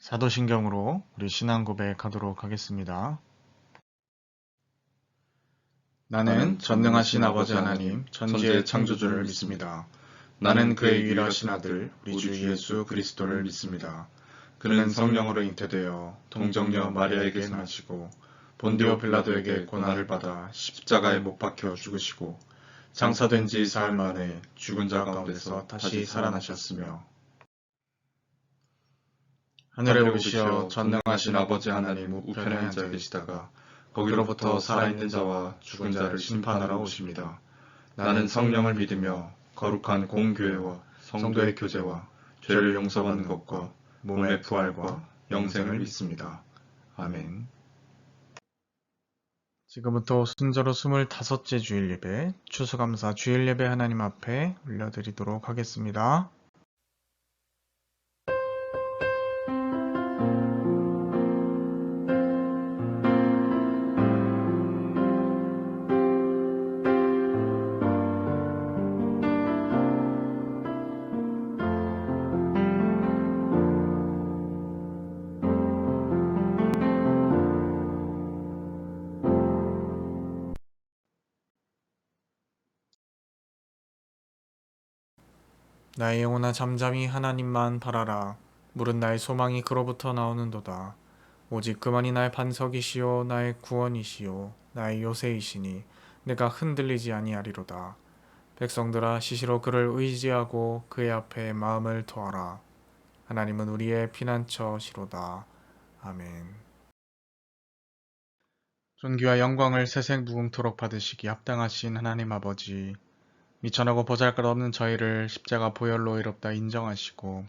사도신경으로 우리 신앙 고백하도록 하겠습니다. 나는 전능하신 아버지 하나님, 전지의 창조주를 믿습니다. 나는 그의 유일하신 아들, 우리 주 예수 그리스도를 믿습니다. 그는 성령으로 잉태되어 동정녀 마리아에게 나시고 본디오 빌라도에게 고난을 받아 십자가에 못 박혀 죽으시고 장사된 지 사흘 만에 죽은 자 가운데서 다시 살아나셨으며 하늘에 오르시어 전능하신 아버지 하나님 우편에 앉아 계시다가 거기로부터 살아있는 자와 죽은 자를 심판하러 오십니다. 나는 성령을 믿으며 거룩한 공교회와 성도의 교제와 죄를 용서받는 것과 몸의 부활과 영생을 믿습니다. 아멘. 지금부터 순서로 25째 주일 예배, 추수감사 주일 예배 하나님 앞에 올려드리도록 하겠습니다. 나의 영혼아 잠잠히 하나님만 바라라. 물은 나의 소망이 그로부터 나오는도다. 오직 그만이 나의 반석이시요 나의 구원이시요 나의 요새이시니 내가 흔들리지 아니하리로다. 백성들아 시시로 그를 의지하고 그의 앞에 마음을 토하라. 하나님은 우리의 피난처시로다. 아멘. 존귀와 영광을 세생 무궁토록 받으시기 합당하신 하나님 아버지, 미천하고 보잘것없는 저희를 십자가 보혈로 의롭다 인정하시고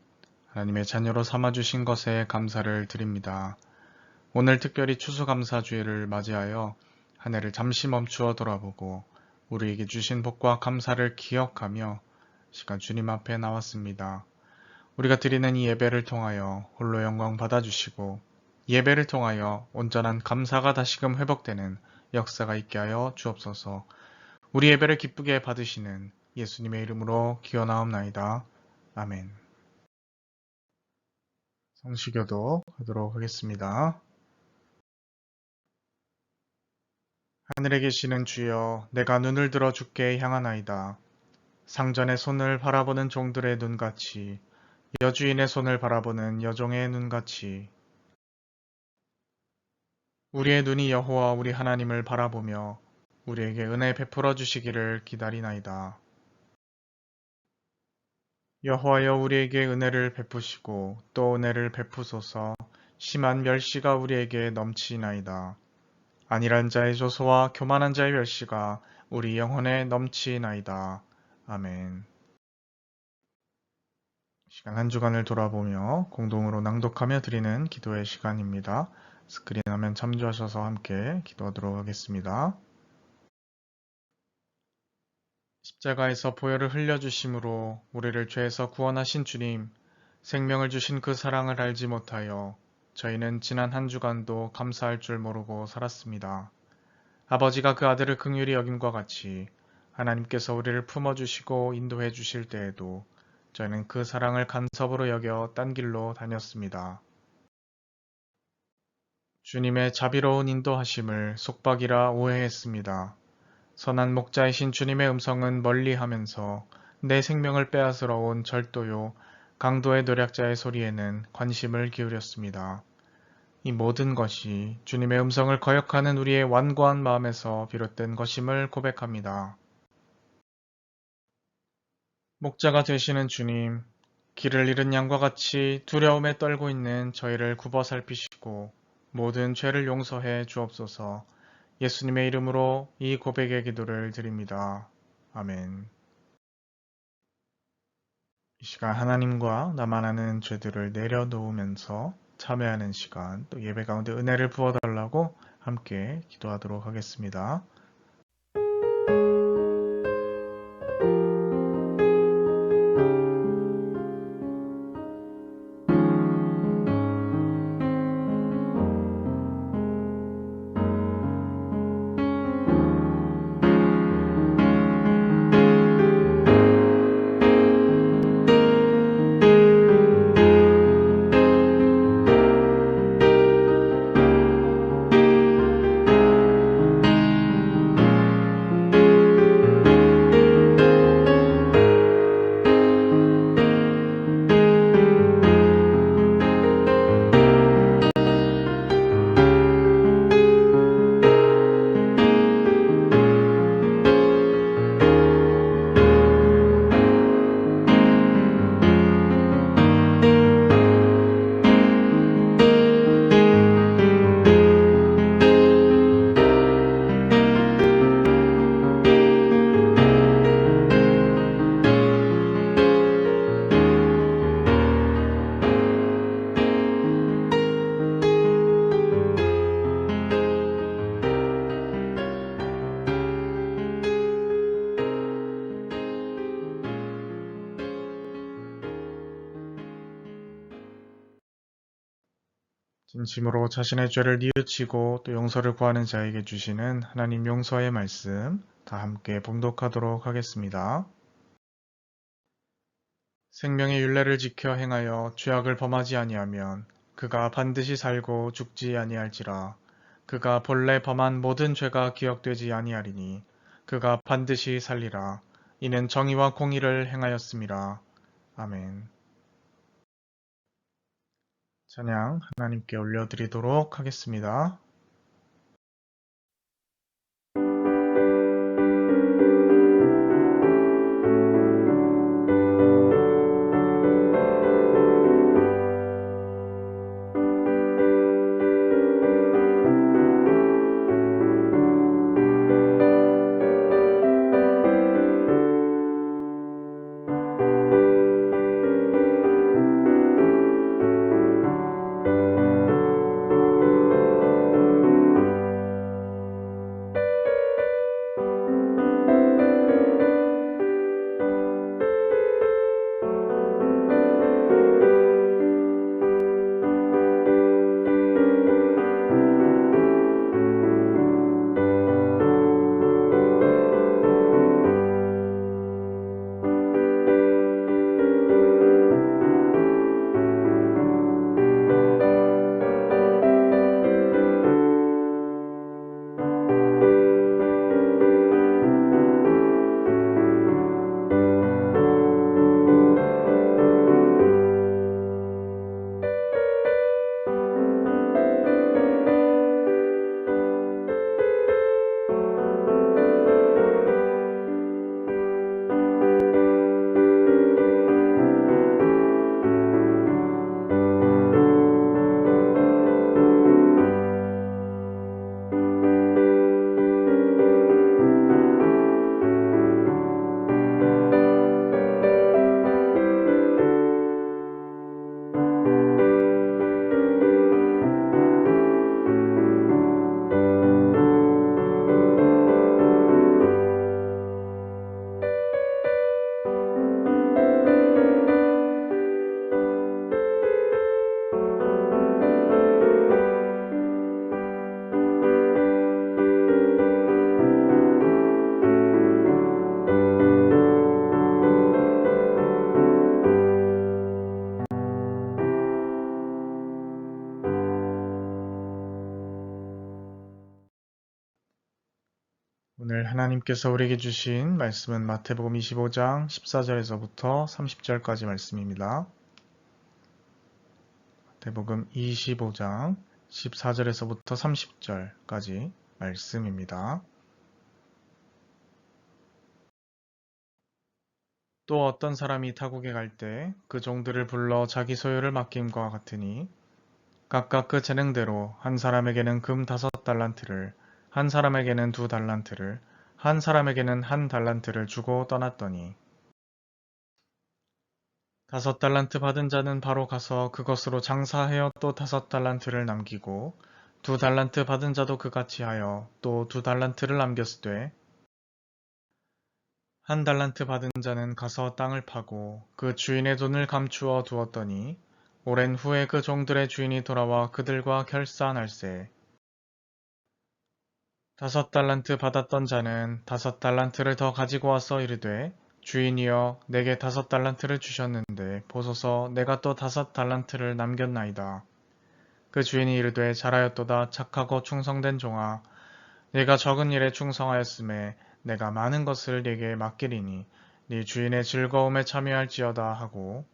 하나님의 자녀로 삼아주신 것에 감사를 드립니다. 오늘 특별히 추수감사주일을 맞이하여 한 해를 잠시 멈추어 돌아보고 우리에게 주신 복과 감사를 기억하며 시간 주님 앞에 나왔습니다. 우리가 드리는 이 예배를 통하여 홀로 영광 받아주시고 예배를 통하여 온전한 감사가 다시금 회복되는 역사가 있게 하여 주옵소서. 우리 예배를 기쁘게 받으시는 예수님의 이름으로 기원하옵나이다. 아멘. 성시교도 하도록 하겠습니다. 하늘에 계시는 주여, 내가 눈을 들어 주께 향하나이다. 상전의 손을 바라보는 종들의 눈같이, 여주인의 손을 바라보는 여종의 눈같이, 우리의 눈이 여호와 우리 하나님을 바라보며 우리에게 은혜 베풀어 주시기를 기다리나이다. 여호와여 우리에게 은혜를 베푸시고 또 은혜를 베푸소서. 심한 멸시가 우리에게 넘치나이다. 안일한 자의 조소와 교만한 자의 멸시가 우리 영혼에 넘치나이다. 아멘. 시간 한 주간을 돌아보며 공동으로 낭독하며 드리는 기도의 시간입니다. 스크린 화면 참조하셔서 함께 기도하도록 하겠습니다. 십자가에서 보혈을 흘려주심으로 우리를 죄에서 구원하신 주님, 생명을 주신 그 사랑을 알지 못하여 저희는 지난 한 주간도 감사할 줄 모르고 살았습니다. 아버지가 그 아들을 긍휼히 여김과 같이 하나님께서 우리를 품어주시고 인도해 주실 때에도 저희는 그 사랑을 간섭으로 여겨 딴 길로 다녔습니다. 주님의 자비로운 인도하심을 속박이라 오해했습니다. 선한 목자이신 주님의 음성은 멀리하면서 내 생명을 빼앗으러 온 절도요 강도의 노략자의 소리에는 관심을 기울였습니다. 이 모든 것이 주님의 음성을 거역하는 우리의 완고한 마음에서 비롯된 것임을 고백합니다. 목자가 되시는 주님, 길을 잃은 양과 같이 두려움에 떨고 있는 저희를 굽어 살피시고 모든 죄를 용서해 주옵소서. 예수님의 이름으로 이 고백의 기도를 드립니다. 아멘. 이 시간 하나님과 나만 아는 죄들을 내려놓으면서 참회하는 시간, 또 예배 가운데 은혜를 부어달라고 함께 기도하도록 하겠습니다. 진심으로 자신의 죄를 뉘우치고 또 용서를 구하는 자에게 주시는 하나님 용서의 말씀 다 함께 봉독하도록 하겠습니다. 생명의 율례를 지켜 행하여 죄악을 범하지 아니하면 그가 반드시 살고 죽지 아니할지라. 그가 본래 범한 모든 죄가 기억되지 아니하리니 그가 반드시 살리라. 이는 정의와 공의를 행하였음이라. 아멘. 찬양 하나님께 올려드리도록 하겠습니다. 오늘 하나님께서 우리에게 주신 말씀은 마태복음 25장 14절에서부터 30절까지 말씀입니다. 마태복음 25장 14절에서부터 30절까지 말씀입니다. 또 어떤 사람이 타국에 갈 때 그 종들을 불러 자기 소유를 맡김과 같으니 각각 그 재능대로 한 사람에게는 금 5달란트를, 한 사람에게는 2달란트를, 한 사람에게는 1달란트를 주고 떠났더니 5달란트 받은 자는 바로 가서 그것으로 장사하여 또 5달란트를 남기고 2달란트 받은 자도 그같이 하여 또 2달란트를 남겼으되 1달란트 받은 자는 가서 땅을 파고 그 주인의 돈을 감추어 두었더니 오랜 후에 그 종들의 주인이 돌아와 그들과 결산할세. 5달란트 받았던 자는 5달란트를 더 가지고 와서 이르되 주인이여 내게 5달란트를 주셨는데 보소서 내가 또 5달란트를 남겼나이다. 그 주인이 이르되 잘하였도다 착하고 충성된 종아 네가 적은 일에 충성하였음에 내가 많은 것을 네게 맡기리니 네 주인의 즐거움에 참여할지어다 하고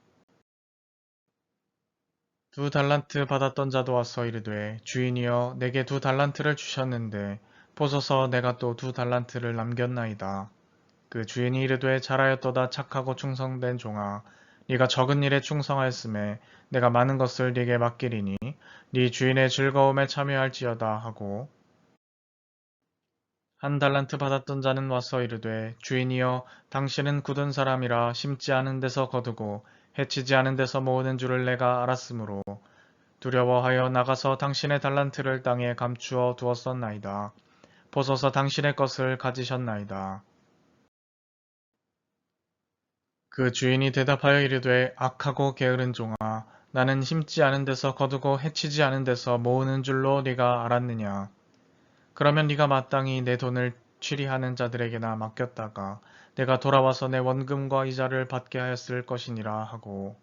2달란트 받았던 자도 와서 이르되 주인이여 내게 2달란트를 주셨는데 보소서 내가 또 2달란트를 남겼나이다. 그 주인이 이르되 잘하였도다 착하고 충성된 종아 네가 적은 일에 충성하였음에 내가 많은 것을 네게 맡기리니 네 주인의 즐거움에 참여할지어다 하고 1달란트 받았던 자는 와서 이르되 주인이여 당신은 굳은 사람이라 심지 않은 데서 거두고 해치지 않은 데서 모으는 줄을 내가 알았으므로 두려워하여 나가서 당신의 달란트를 땅에 감추어 두었었나이다. 보소서 당신의 것을 가지셨나이다. 그 주인이 대답하여 이르되 악하고 게으른 종아 나는 심지 않은 데서 거두고 해치지 않은 데서 모으는 줄로 네가 알았느냐. 그러면 네가 마땅히 내 돈을 취리하는 자들에게나 맡겼다가 내가 돌아와서 내 원금과 이자를 받게 하였을 것이니라 하고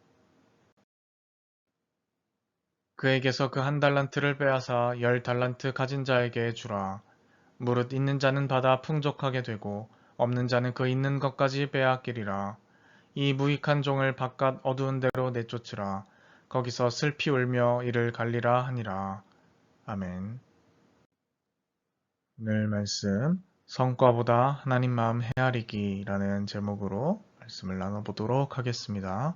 그에게서 그 한 달란트를 빼앗아 10달란트 가진 자에게 주라. 무릇 있는 자는 받아 풍족하게 되고 없는 자는 그 있는 것까지 빼앗기리라. 이 무익한 종을 바깥 어두운 데로 내쫓으라. 거기서 슬피 울며 이를 갈리라 하니라. 아멘. 오늘 말씀 성과보다 하나님 마음 헤아리기라는 제목으로 말씀을 나눠보도록 하겠습니다.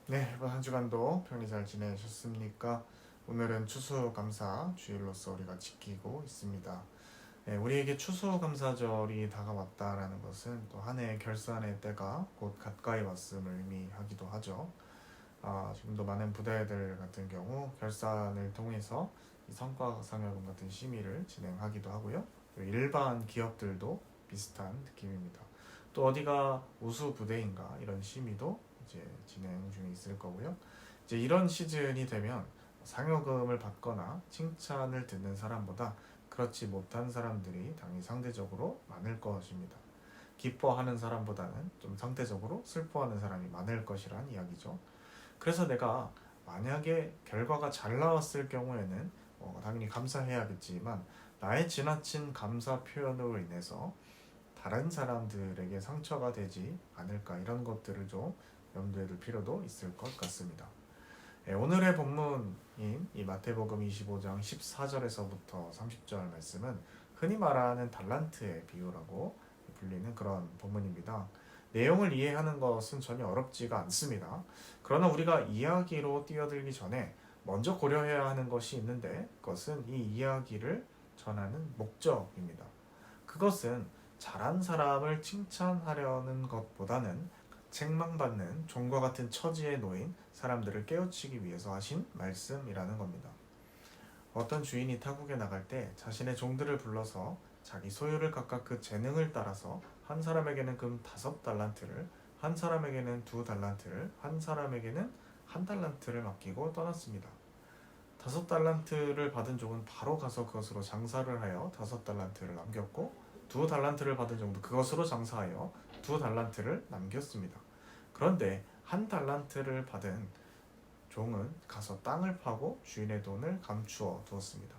네, 이번 한 주간도 평리 잘 지내셨습니까? 오늘은 추수감사 주일로서 우리가 지키고 있습니다. 네, 우리에게 추수감사절이 다가왔다라는 것은 또 한 해의 결산의 때가 곧 가까이 왔음을 의미하기도 하죠. 지금도 많은 부대들 같은 경우 결산을 통해서 이 성과상여금 같은 심의를 진행하기도 하고요. 일반 기업들도 비슷한 느낌입니다. 또 어디가 우수 부대인가 이런 심의도 이제 진행 중에 있을 거고요. 이제 이런 시즌이 되면 상여금을 받거나 칭찬을 듣는 사람보다 그렇지 못한 사람들이 당연히 상대적으로 많을 것입니다. 기뻐하는 사람보다는 좀 상대적으로 슬퍼하는 사람이 많을 것이란 이야기죠. 그래서 내가 만약에 결과가 잘 나왔을 경우에는 당연히 감사해야겠지만 나의 지나친 감사 표현으로 인해서 다른 사람들에게 상처가 되지 않을까 이런 것들을 좀 염두에 둘 필요도 있을 것 같습니다. 오늘의 본문인 이 마태복음 25장 14절에서부터 30절 말씀은 흔히 말하는 달란트의 비유라고 불리는 그런 본문입니다. 내용을 이해하는 것은 전혀 어렵지가 않습니다. 그러나 우리가 이야기로 뛰어들기 전에 먼저 고려해야 하는 것이 있는데 그것은 이 이야기를 전하는 목적입니다. 그것은 잘한 사람을 칭찬하려는 것보다는 책망받는 종과 같은 처지에 놓인 사람들을 깨우치기 위해서 하신 말씀이라는 겁니다. 어떤 주인이 타국에 나갈 때 자신의 종들을 불러서 자기 소유를 각각 그 재능을 따라서 한 사람에게는 금 5달란트를, 한 사람에게는 2달란트를, 한 사람에게는 1달란트를 맡기고 떠났습니다. 5달란트를 받은 종은 바로 가서 그것으로 장사를 하여 5달란트를 남겼고 2달란트를 받은 종도 그것으로 장사하여 2달란트를 남겼습니다. 그런데 1달란트를 받은 종은 가서 땅을 파고 주인의 돈을 감추어 두었습니다.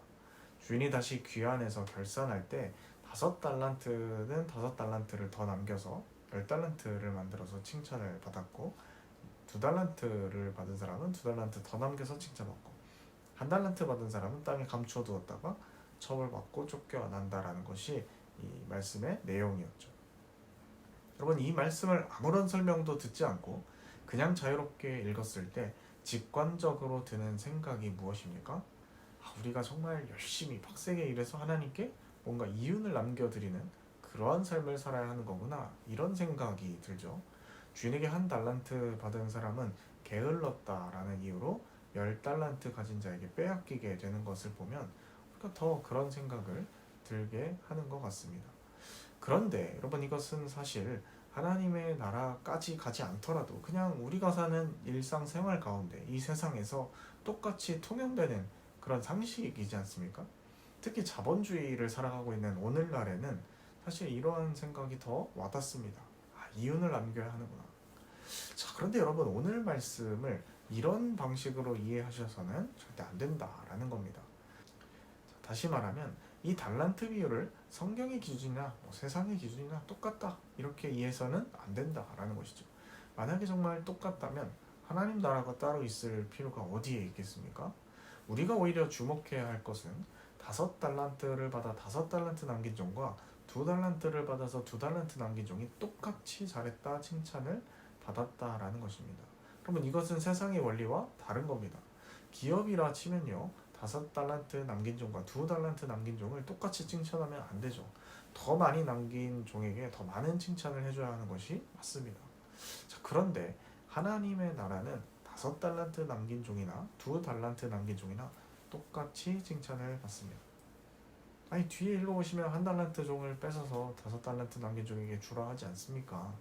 주인이 다시 귀환해서 결산할 때 5달란트는 5달란트를 더 남겨서 10달란트를 만들어서 칭찬을 받았고 2달란트를 받은 사람은 2달란트 더 남겨서 칭찬받고 1달란트 받은 사람은 땅에 감추어 두었다가 처벌받고 쫓겨난다라는 것이 이 말씀의 내용이었죠. 여러분, 이 말씀을 아무런 설명도 듣지 않고 그냥 자유롭게 읽었을 때 직관적으로 드는 생각이 무엇입니까? 우리가 정말 열심히 빡세게 일해서 하나님께 뭔가 이윤을 남겨드리는 그러한 삶을 살아야 하는 거구나, 이런 생각이 들죠. 주인에게 1달란트 받은 사람은 게을렀다라는 이유로 10달란트 가진 자에게 빼앗기게 되는 것을 보면 우리가 더 그런 생각을 들게 하는 것 같습니다. 그런데 여러분, 이것은 사실 하나님의 나라까지 가지 않더라도 그냥 우리가 사는 일상생활 가운데 이 세상에서 똑같이 통용되는 그런 상식이지 않습니까? 특히 자본주의를 살아가고 있는 오늘날에는 사실 이러한 생각이 더 와닿습니다. 이윤을 남겨야 하는구나. 자, 그런데 여러분, 오늘 말씀을 이런 방식으로 이해하셔서는 절대 안 된다라는 겁니다. 자, 다시 말하면 이 달란트 비율을 성경의 기준이나 세상의 기준이나 똑같다 이렇게 이해해서는 안 된다라는 것이죠. 만약에 정말 똑같다면 하나님 나라가 따로 있을 필요가 어디에 있겠습니까? 우리가 오히려 주목해야 할 것은 5달란트를 받아 5달란트 남긴 종과 2달란트를 받아서 2달란트 남긴 종이 똑같이 잘했다 칭찬을 받았다라는 것입니다. 그러면 이것은 세상의 원리와 다른 겁니다. 기업이라 치면요, 5달란트 남긴 종과 2달란트 남긴 종을 똑같이 칭찬하면 안 되죠. 더 많이 남긴 종에게 더 많은 칭찬을 해줘야 하는 것이 맞습니다. 자, 그런데 하나님의 나라는 5달란트 남긴 종이나 2달란트 남긴 종이나 똑같이 칭찬을 받습니다. 아니, 뒤에 읽어보시면 1달란트 종을 뺏어서 5달란트 남긴 종에게 주라 하지 않습니까?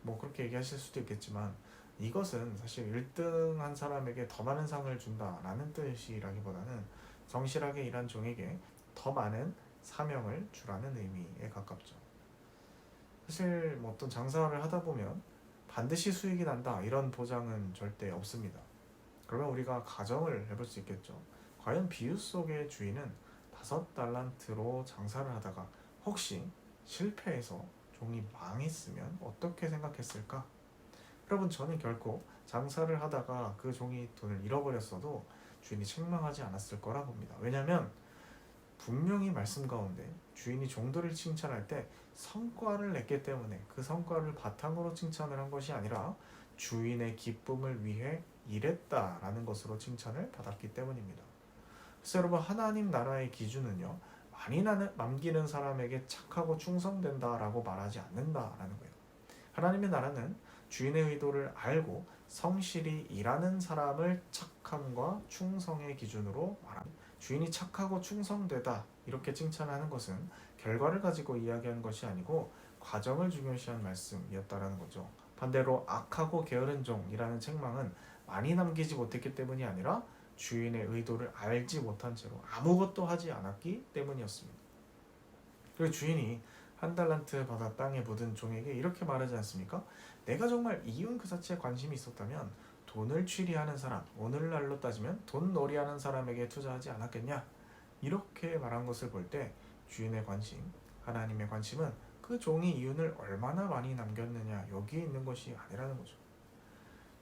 뭐 그렇게 얘기하실 수도 있겠지만 이것은 사실 1등 한 사람에게 더 많은 상을 준다라는 뜻이라기보다는 성실하게 일한 종에게 더 많은 사명을 주라는 의미에 가깝죠. 사실 뭐 어떤 장사를 하다 보면 반드시 수익이 난다 이런 보장은 절대 없습니다. 그러면 우리가 가정을 해볼 수 있겠죠. 과연 비유 속의 주인은 5달란트로 장사를 하다가 혹시 실패해서 종이 망했으면 어떻게 생각했을까? 여러분, 저는 결코 장사를 하다가 그 종이 돈을 잃어버렸어도 주인이 책망하지 않았을 거라 봅니다. 왜냐하면 분명히 말씀 가운데 주인이 종들을 칭찬할 때 성과를 냈기 때문에 그 성과를 바탕으로 칭찬을 한 것이 아니라 주인의 기쁨을 위해 일했다라는 것으로 칭찬을 받았기 때문입니다. 그래서 여러분, 하나님 나라의 기준은요, 많이 남기는 사람에게 착하고 충성된다라고 말하지 않는다라는 거예요. 하나님의 나라는 주인의 의도를 알고 성실히 일하는 사람을 착함과 충성의 기준으로 말합니다. 주인이 착하고 충성되다 이렇게 칭찬하는 것은 결과를 가지고 이야기하는 것이 아니고 과정을 중요시한 말씀이었다라는 거죠. 반대로 악하고 게으른 종이라는 책망은 많이 남기지 못했기 때문이 아니라 주인의 의도를 알지 못한 채로 아무것도 하지 않았기 때문이었습니다. 그리고 주인이 1달란트 받아 땅에 묻은 종에게 이렇게 말하지 않습니까? 내가 정말 이윤 그 자체에 관심이 있었다면 돈을 취리하는 사람, 오늘날로 따지면 돈놀이하는 사람에게 투자하지 않았겠냐? 이렇게 말한 것을 볼 때 주인의 관심, 하나님의 관심은 그 종이 이윤을 얼마나 많이 남겼느냐 여기에 있는 것이 아니라는 거죠.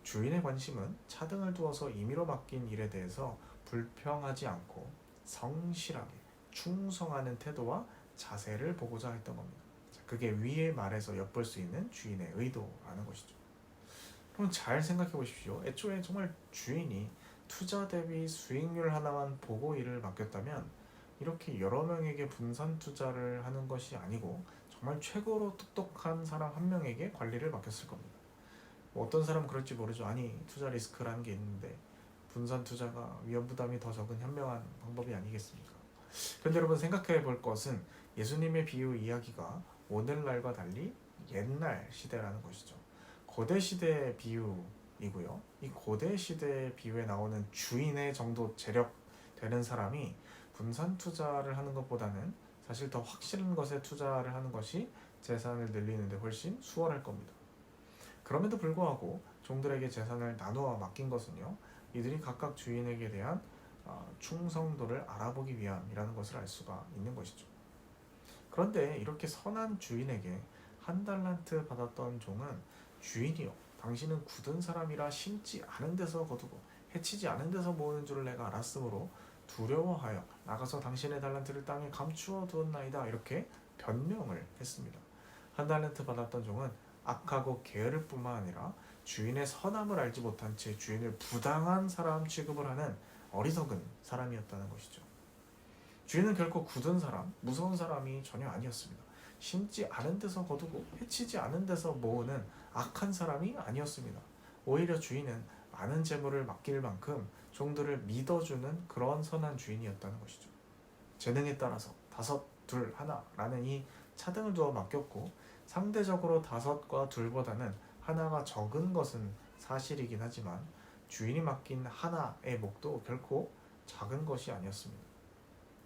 주인의 관심은 차등을 두어서 임의로 맡긴 일에 대해서 불평하지 않고 성실하게 충성하는 태도와 자세를 보고자 했던 겁니다. 그게 위에 말에서 엿볼 수 있는 주인의 의도라는 것이죠. 그럼 잘 생각해 보십시오. 애초에 정말 주인이 투자 대비 수익률 하나만 보고 일을 맡겼다면 이렇게 여러 명에게 분산 투자를 하는 것이 아니고 정말 최고로 똑똑한 사람 한 명에게 관리를 맡겼을 겁니다. 뭐 어떤 사람은 그럴지 모르죠. 아니, 투자 리스크라는 게 있는데 분산 투자가 위험 부담이 더 적은 현명한 방법이 아니겠습니까? 그런데 여러분, 생각해 볼 것은 예수님의 비유 이야기가 오늘날과 달리 옛날 시대라는 것이죠. 고대 시대의 비유이고요. 이 고대 시대의 비유에 나오는 주인의 정도 재력 되는 사람이 분산 투자를 하는 것보다는 사실 더 확실한 것에 투자를 하는 것이 재산을 늘리는데 훨씬 수월할 겁니다. 그럼에도 불구하고 종들에게 재산을 나누어 맡긴 것은요, 이들이 각각 주인에게 대한 충성도를 알아보기 위함이라는 것을 알 수가 있는 것이죠. 그런데 이렇게 선한 주인에게 1달란트 받았던 종은 주인이요, 당신은 굳은 사람이라 심지 않은 데서 거두고 해치지 않은 데서 모으는 줄을 내가 알았으므로 두려워하여 나가서 당신의 달란트를 땅에 감추어 두었나이다 이렇게 변명을 했습니다. 1달란트 받았던 종은 악하고 게으를 뿐만 아니라 주인의 선함을 알지 못한 채 주인을 부당한 사람 취급을 하는 어리석은 사람이었다는 것이죠. 주인은 결코 굳은 사람, 무서운 사람이 전혀 아니었습니다. 심지 않은 데서 거두고 해치지 않은 데서 모으는 악한 사람이 아니었습니다. 오히려 주인은 많은 재물을 맡길 만큼 종들을 믿어주는 그런 선한 주인이었다는 것이죠. 재능에 따라서 5, 2, 하나라는 이 차등을 두어 맡겼고 상대적으로 5과 2보다는 하나가 적은 것은 사실이긴 하지만 주인이 맡긴 하나의 몫도 결코 작은 것이 아니었습니다.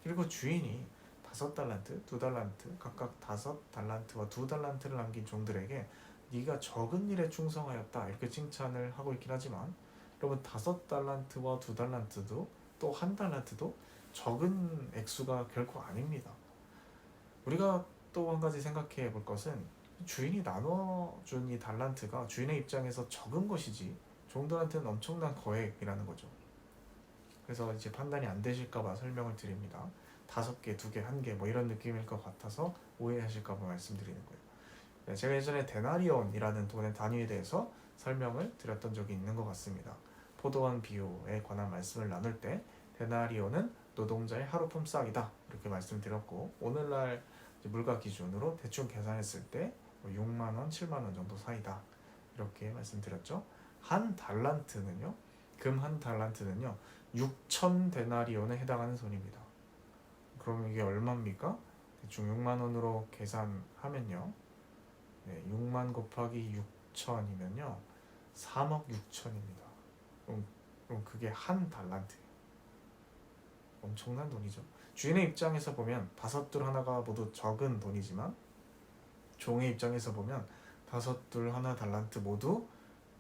그리고 주인이 5달란트, 2달란트, 각각 5달란트와 2달란트를 남긴 종들에게 네가 적은 일에 충성하였다 이렇게 칭찬을 하고 있긴 하지만 여러분, 5달란트와 2달란트도 또 1달란트도 적은 액수가 결코 아닙니다. 우리가 또 한 가지 생각해 볼 것은 주인이 나눠준 이 달란트가 주인의 입장에서 적은 것이지 종들한테는 엄청난 거액이라는 거죠. 그래서 이제 판단이 안 되실까봐 설명을 드립니다. 5개, 2개, 1개 뭐 이런 느낌일 것 같아서 오해하실까봐 말씀드리는 거예요. 제가 예전에 데나리온이라는 돈의 단위에 대해서 설명을 드렸던 적이 있는 것 같습니다. 포도원 비유에 관한 말씀을 나눌 때 데나리온은 노동자의 하루 품삯이다 이렇게 말씀드렸고, 오늘날 물가 기준으로 대충 계산했을 때 6만원, 7만원 정도 사이다 이렇게 말씀드렸죠. 한 달란트는요, 금 한 달란트는요 6천 데나리온에 해당하는 돈입니다. 그럼 이게 얼마입니까? 대충 6만원으로 계산하면요, 6만 곱하기 6천이면요 3억 6천입니다. 그럼 그게 한 달란트예요. 엄청난 돈이죠. 주인의 입장에서 보면 다섯 둘 하나가 모두 적은 돈이지만 종의 입장에서 보면 다섯 둘 하나 달란트 모두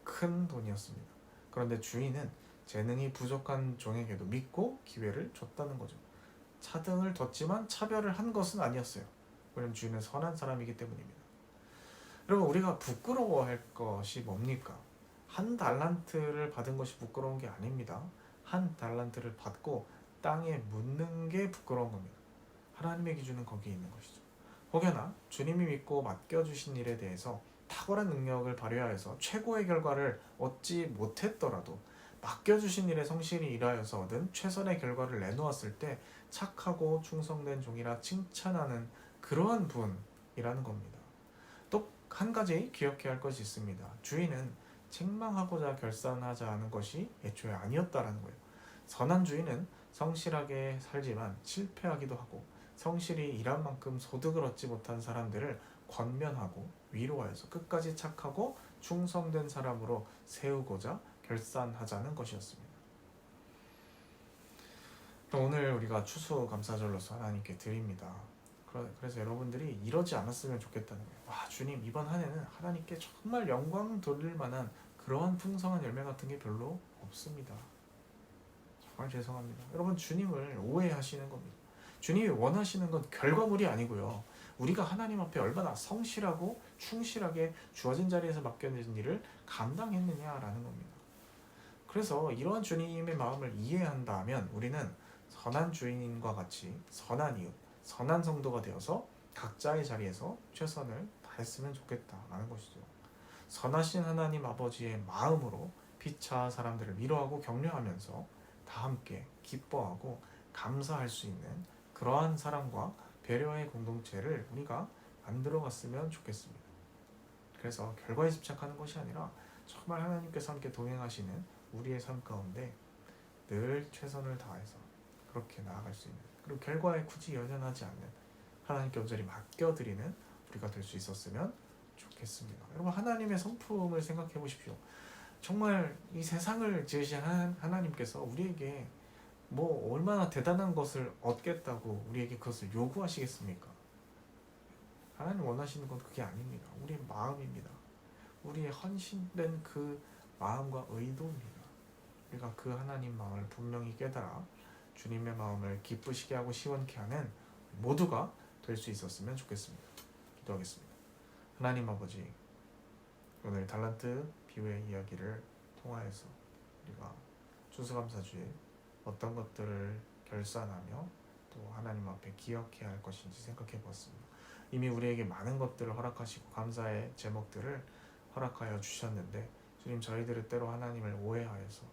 큰 돈이었습니다. 그런데 주인은 재능이 부족한 종에게도 믿고 기회를 줬다는 거죠. 차등을 뒀지만 차별을 한 것은 아니었어요. 왜냐하면 주인은 선한 사람이기 때문입니다. 여러분, 우리가 부끄러워할 것이 뭡니까? 한 달란트를 받은 것이 부끄러운 게 아닙니다. 한 달란트를 받고 땅에 묻는 게 부끄러운 겁니다. 하나님의 기준은 거기에 있는 것이죠. 혹여나 주님이 믿고 맡겨주신 일에 대해서 탁월한 능력을 발휘하여서 최고의 결과를 얻지 못했더라도 맡겨주신 일에 성실히 일하여서 얻은 최선의 결과를 내놓았을 때 착하고 충성된 종이라 칭찬하는 그러한 분이라는 겁니다. 또 한 가지 기억해야 할 것이 있습니다. 주인은 책망하고자 결산하자 하는 것이 애초에 아니었다라는 거예요. 선한 주인은 성실하게 살지만 실패하기도 하고 성실히 일한 만큼 소득을 얻지 못한 사람들을 권면하고 위로하여서 끝까지 착하고 충성된 사람으로 세우고자 결산하자는 것이었습니다. 오늘 우리가 추수감사절로서 하나님께 드립니다. 그래서 여러분들이 이러지 않았으면 좋겠다는 거예요. 와, 주님, 이번 한 해는 하나님께 정말 영광 돌릴 만한 그러한 풍성한 열매 같은 게 별로 없습니다. 정말 죄송합니다. 여러분, 주님을 오해하시는 겁니다. 주님이 원하시는 건 결과물이 아니고요. 우리가 하나님 앞에 얼마나 성실하고 충실하게 주어진 자리에서 맡겨진 일을 감당했느냐라는 겁니다. 그래서 이러한 주님의 마음을 이해한다면 우리는 선한 주인과 같이 선한 이웃, 선한 성도가 되어서 각자의 자리에서 최선을 다했으면 좋겠다라는 것이죠. 선하신 하나님 아버지의 마음으로 피차 사람들을 위로하고 격려하면서 다 함께 기뻐하고 감사할 수 있는 그러한 사랑과 배려의 공동체를 우리가 만들어갔으면 좋겠습니다. 그래서 결과에 집착하는 것이 아니라 정말 하나님께서 함께 동행하시는 우리의 삶 가운데 늘 최선을 다해서 그렇게 나아갈 수 있는, 그리고 결과에 굳이 연연하지 않는 하나님께 온전히 맡겨드리는 우리가 될 수 있었으면 좋겠습니다. 여러분, 하나님의 성품을 생각해 보십시오. 정말 이 세상을 지으신 하나님께서 우리에게 뭐 얼마나 대단한 것을 얻겠다고 우리에게 그것을 요구하시겠습니까? 하나님 원하시는 건 그게 아닙니다. 우리의 마음입니다. 우리의 헌신된 그 마음과 의도입니다. 우리가 그 하나님 마음을 분명히 깨달아 주님의 마음을 기쁘시게 하고 시원케 하는 모두가 될 수 있었으면 좋겠습니다. 기도하겠습니다. 하나님 아버지, 오늘 달란트 비유의 이야기를 통하여서 우리가 추수감사주에 어떤 것들을 결산하며 또 하나님 앞에 기억해야 할 것인지 생각해 보았습니다. 이미 우리에게 많은 것들을 허락하시고 감사의 제목들을 허락하여 주셨는데 주님, 저희들은 때로 하나님을 오해하여서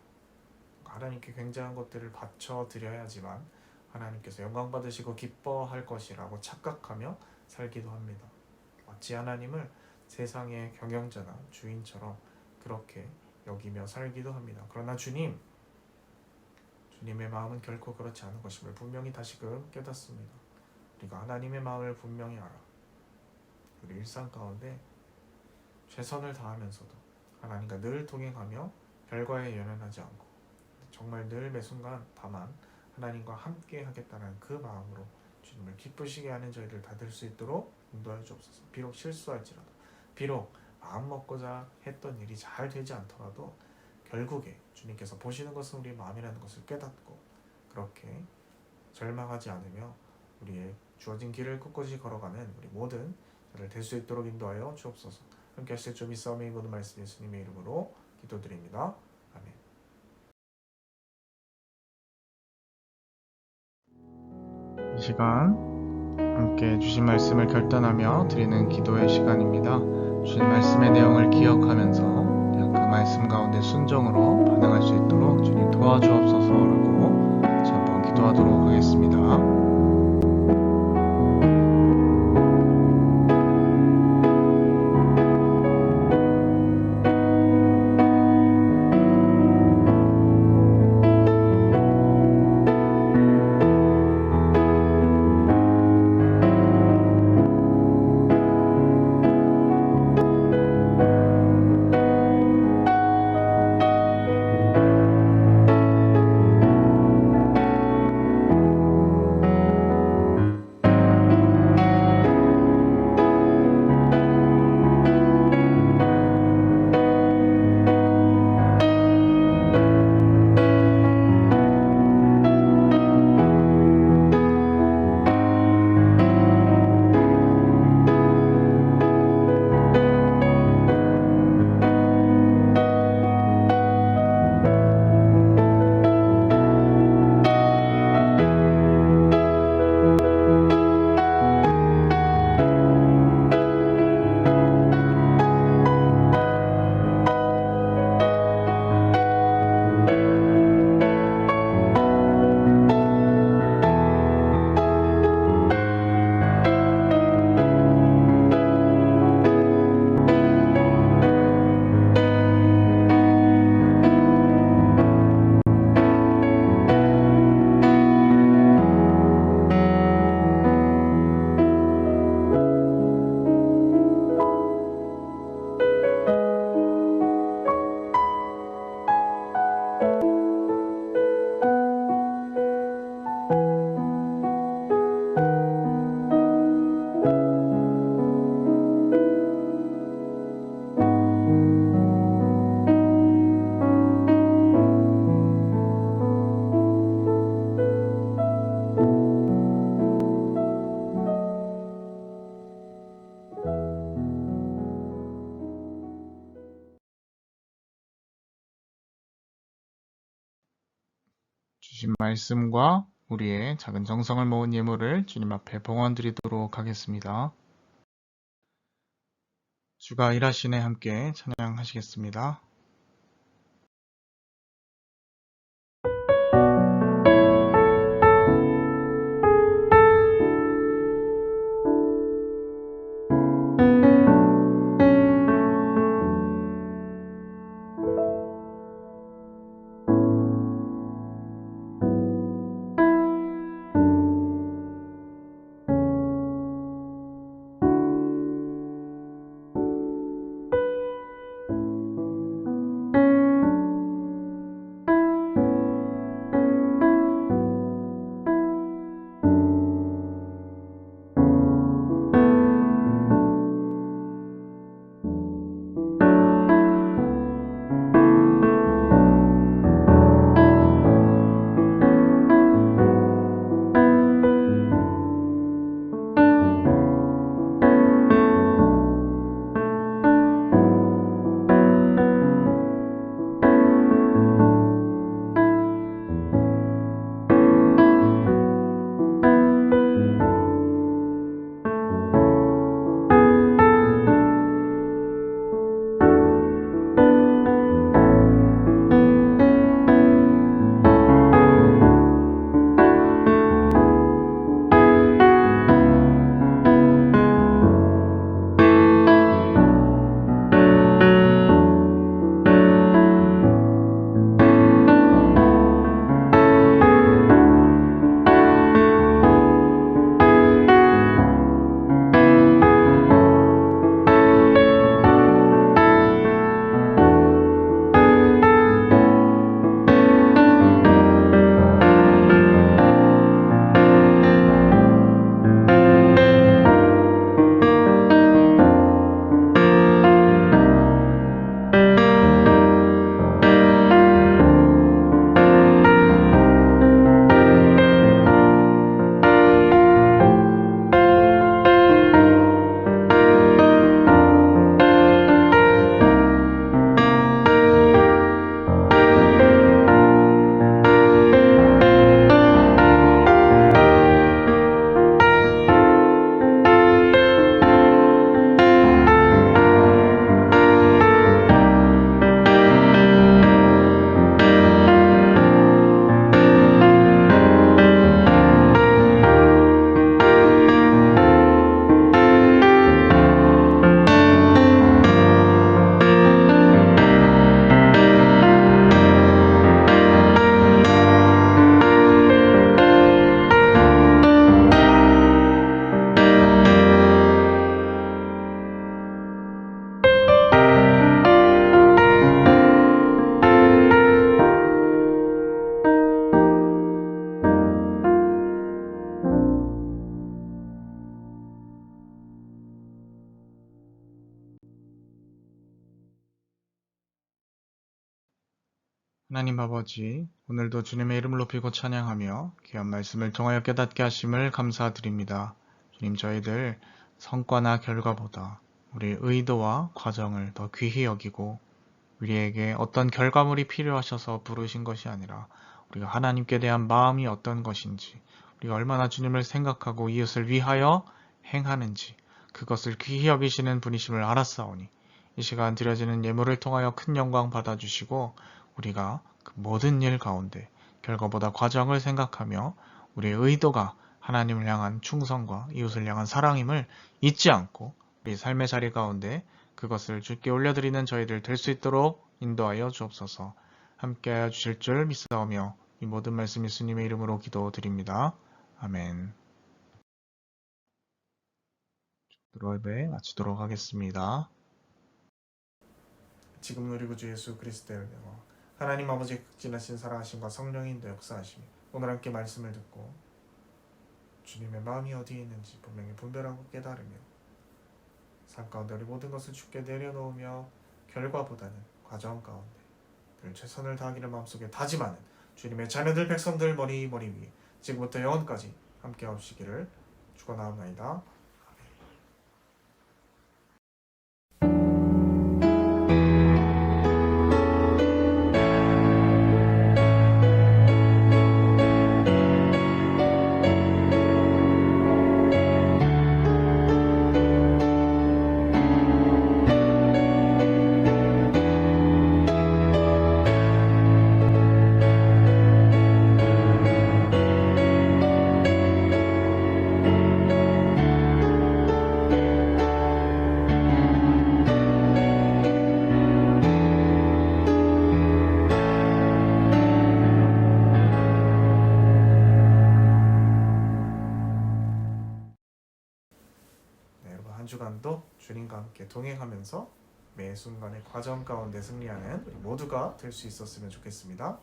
하나님께 굉장한 것들을 바쳐드려야지만 하나님께서 영광 받으시고 기뻐할 것이라고 착각하며 살기도 합니다. 마치 하나님을 세상의 경영자나 주인처럼 그렇게 여기며 살기도 합니다. 그러나 주님의 마음은 결코 그렇지 않은 것임을 분명히 다시금 깨닫습니다. 우리가 하나님의 마음을 분명히 알아 우리 일상 가운데 최선을 다하면서도 하나님과 늘 동행하며 결과에 연연하지 않고 정말 늘 매순간 다만 하나님과 함께 하겠다는 그 마음으로 주님을 기쁘시게 하는 저희들 다 될 수 있도록 인도하여 주옵소서. 비록 실수할지라도, 비록 마음 먹고자 했던 일이 잘 되지 않더라도 결국에 주님께서 보시는 것은 우리의 마음이라는 것을 깨닫고 그렇게 절망하지 않으며 우리의 주어진 길을 꿋꿋이 걸어가는 우리 모든 저를 될 수 있도록 인도하여 주옵소서. 함께 하실 줄 믿사오며 이 모든 말씀 예수님의 이름으로 기도드립니다. 아멘. 이 시간 함께 주신 말씀을 결단하며 드리는 기도의 시간입니다. 주신 말씀의 내용을 기억하면서 그냥 그 말씀 가운데 순종으로 반응할 수 있도록 주님 도와주옵소서라고 다시 한번 기도하도록 하겠습니다. 주신 말씀과 우리의 작은 정성을 모은 예물을 주님 앞에 봉헌드리도록 하겠습니다. 주가 일하시네 함께 찬양하시겠습니다. 하나님 아버지, 오늘도 주님의 이름을 높이고 찬양하며 귀한 말씀을 통하여 깨닫게 하심을 감사드립니다. 주님, 저희들 성과나 결과보다 우리 의도와 과정을 더 귀히 여기고 우리에게 어떤 결과물이 필요하셔서 부르신 것이 아니라 우리가 하나님께 대한 마음이 어떤 것인지, 우리가 얼마나 주님을 생각하고 이웃을 위하여 행하는지 그것을 귀히 여기시는 분이심을 알았사오니 이 시간 드려지는 예물을 통하여 큰 영광 받아주시고 우리가 그 모든 일 가운데 결과보다 과정을 생각하며 우리의 의도가 하나님을 향한 충성과 이웃을 향한 사랑임을 잊지 않고 우리 삶의 자리 가운데 그것을 주께 올려드리는 저희들 될 수 있도록 인도하여 주옵소서. 함께하여 주실 줄 믿사오며 이 모든 말씀 예수님의 이름으로 기도드립니다. 아멘. 예배 마치도록 하겠습니다. 지금 우리 구주 예수 그리스도의 은혜와 하나님 아버지의 극진하신 사랑하심과 성령의 인도 역사하심이 오늘 함께 말씀을 듣고 주님의 마음이 어디에 있는지 분명히 분별하고 깨달으며 삶 가운데 우리 모든 것을 주께 내려놓으며 결과보다는 과정 가운데 늘 최선을 다하기를 마음속에 다짐하는 주님의 자녀들 백성들 머리 위에 지금부터 영원까지 함께 하시기를 축원하옵나이다. 주간도 주님과 함께 동행하면서 매 순간의 과정 가운데 승리하는 우리 모두가 될 수 있었으면 좋겠습니다.